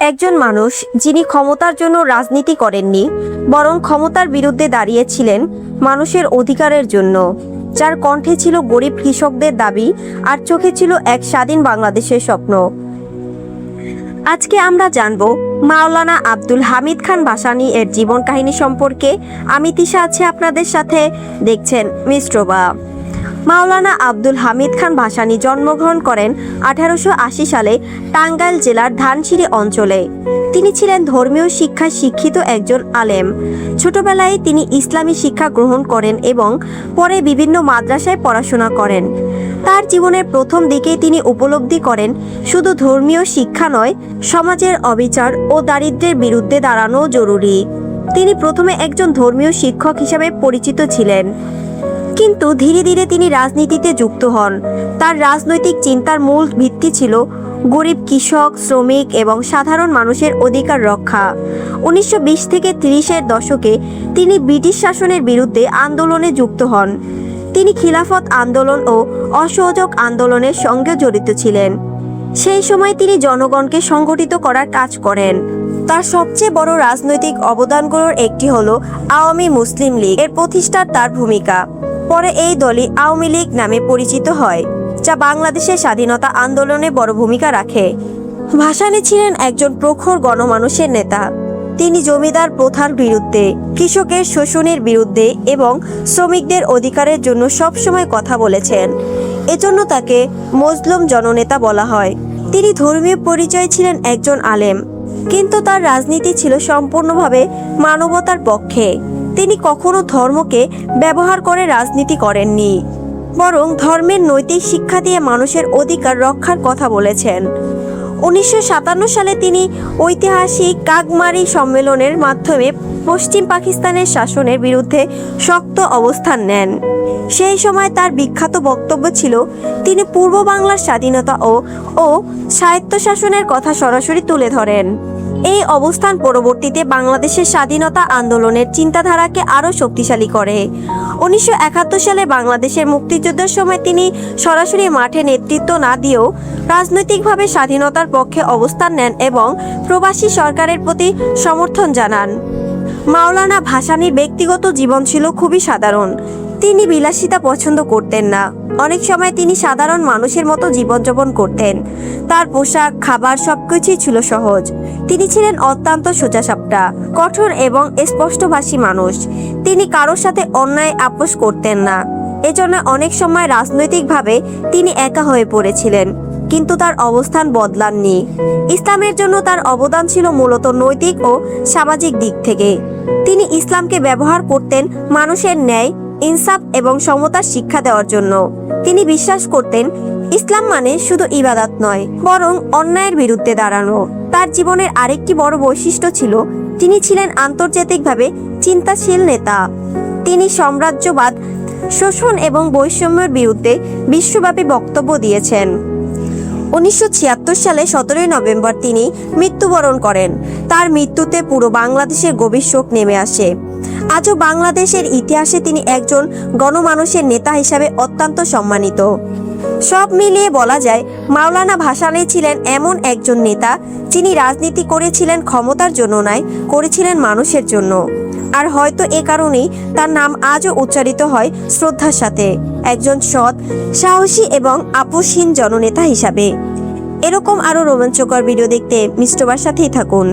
একজন মানুষ যিনি ক্ষমতার জন্য রাজনীতি করেননি, বরং ক্ষমতার বিরুদ্ধে দাঁড়িয়েছিলেন মানুষের অধিকারের জন্য, যার কণ্ঠে ছিল গরিব কৃষকদের দাবি আর চোখে ছিল এক স্বাধীন বাংলাদেশের স্বপ্ন। আজকে আমরা জানব মাওলানা আব্দুল হামিদ খান ভাসানী এর জীবন কাহিনী সম্পর্কে। আমি তিশা আছি আপনাদের সাথে, দেখছেন মিস্ট্রোবা। মাওলানা আব্দুল হামিদ খান ভাসানী জন্মগ্রহণ করেন 1880 সালে টাঙ্গাইল জেলার ধানসিঁড়ি অঞ্চলে। তিনি ছিলেন ধর্মীয় শিক্ষায় শিক্ষিত একজন আলেম। ছোটবেলায় তিনি ইসলামী শিক্ষা গ্রহণ করেন এবং পরে বিভিন্ন মাদ্রাসায় পড়াশোনা করেন। তার জীবনের প্রথম দিকে তিনি উপলব্ধি করেন শুধু ধর্মীয় শিক্ষা নয়, সমাজের অবিচার ও দারিদ্র্যের বিরুদ্ধে দাঁড়ানো জরুরি। তিনি প্রথমে একজন ধর্মীয় শিক্ষক হিসেবে পরিচিত ছিলেন, কিন্তু ধীরে ধীরে তিনি রাজনীতিতে যুক্ত হন। তার রাজনৈতিক চিন্তার মূল ভিত্তি ছিল গরিব কৃষক, শ্রমিক এবং সাধারণ মানুষের অধিকার রক্ষা। 1920 থেকে 30-এর দশকে তিনি ব্রিটিশ শাসনের বিরুদ্ধে আন্দোলনে যুক্ত হন। তিনি খিলাফত আন্দোলন ও অসহযোগ আন্দোলনের সঙ্গে জড়িত ছিলেন। সেই সময় তিনি জনগণকে সংগঠিত করার কাজ করেন। তার সবচেয়ে বড় রাজনৈতিক অবদানগুলোর একটি হলো আওয়ামী মুসলিম লীগ এর প্রতিষ্ঠার তার ভূমিকা। পরে এই দলই আওয়ামী লীগ নামে পরিচিত হয়, যা বাংলাদেশের স্বাধীনতা আন্দোলনে বড় ভূমিকা রাখে। ভাসানী ছিলেন একজন প্রখর গণমানুষের নেতা। তিনি জমিদার প্রথার বিরুদ্ধে, কৃষকের শোষণের বিরুদ্ধে এবং শ্রমিকদের অধিকারের জন্য সবসময় কথা বলেছেন। এজন্য তাকে মজলুম জননেতা বলা হয়। তিনি ধর্মীয় পরিচয় ছিলেন একজন আলেম, কিন্তু তার রাজনীতি ছিল সম্পূর্ণভাবে মানবতার পক্ষে। তিনি কখনো ধর্মকে ব্যবহার করে রাজনীতি করেননি, বরং ধর্মের নৈতিক শিক্ষা দিয়ে মানুষের অধিকার রক্ষার কথা বলেছেন। 1957 সালে তিনি ঐতিহাসিক কাগমারি সম্মেলনের মাধ্যমে পশ্চিম পাকিস্তানের শাসনের বিরুদ্ধে শক্ত অবস্থান নেন। সেই সময় তার বিখ্যাত বক্তব্য ছিল, তিনি পূর্ব বাংলার স্বাধীনতা ও স্বায়ত্তশাসনের কথা সরাসরি তুলে ধরেন। এই অবস্থান পরবর্তীতে বাংলাদেশের স্বাধীনতা আন্দোলনের চিন্তাধারাকে আরও শক্তিশালী করে। 1971 সালে বাংলাদেশের মুক্তিযুদ্ধের সময় তিনি সরাসরি মাঠে নেতৃত্ব না দিয়েও রাজনৈতিকভাবে স্বাধীনতার পক্ষে অবস্থান নেন এবং প্রবাসী সরকারের প্রতি সমর্থন জানান। মাওলানা ভাসানীর ব্যক্তিগত জীবন ছিল খুবই সাধারণ। তিনি বিলাসিতা পছন্দ করতেন না। অনেক সময় তিনি সাধারণ মানুষের মতো জীবনযাপন করতেন। তার পোশাক, খাবার সবকিছুই ছিল সহজ। তিনি ছিলেন অত্যন্ত সোজাসাপটা, কঠোর এবং স্পষ্টভাষী মানুষ। তিনি কারোর সাথে অন্যায় আপোষ করতেন না। এজন্য অনেক সময় রাজনৈতিকভাবে তিনি একা হয়ে পড়েছিলেন, কিন্তু তার অবস্থান বদলাননি। ইসলামের জন্য তার অবদান ছিল মূলত নৈতিক ও সামাজিক দিক থেকে। তিনি ইসলামকে ব্যবহার করতেন মানুষের ন্যায়, ইনসাফ এবং সমতার শিক্ষা দেওয়ার জন্য। তিনি বিশ্বাস করতেন ইসলাম মানে শুধু ইবাদত নয়, বরং অন্যায়ের বিরুদ্ধে দাঁড়ানো। তার জীবনের আরেকটি বড় বৈশিষ্ট্য ছিল, তিনি ছিলেন আন্তর্জাতিকভাবে চিন্তাশীল নেতা। তিনি সাম্রাজ্যবাদ, শোষণ এবং বৈষম্যের বিরুদ্ধে বিশ্বব্যাপী বক্তব্য দিয়েছেন। 1976 সালে 17 নভেম্বর তিনি মৃত্যুবরণ করেন। তার মৃত্যুতে পুরো বাংলাদেশের গভীর শোক নেমে আসে। আজও বাংলাদেশের ইতিহাসে তিনি একজন গণমানুষের নেতা হিসাবে অত্যন্ত সম্মানিত। সব মিলিয়ে বলা যায়, মাওলানা ভাসানী ছিলেন এমন একজন নেতা যিনি রাজনীতি করেছিলেন ক্ষমতার জন্য নয়, করেছিলেন মানুষের জন্য। আর হয়তো এ কারণেই তার নাম আজও উচ্চারিত হয় শ্রদ্ধার সাথে, একজন সৎ, সাহসী এবং আপোষহীন জননেতা হিসাবে। এরকম আরও রোমাঞ্চকর ভিডিও দেখতে মিস্ট্রোবার সাথেই থাকুন।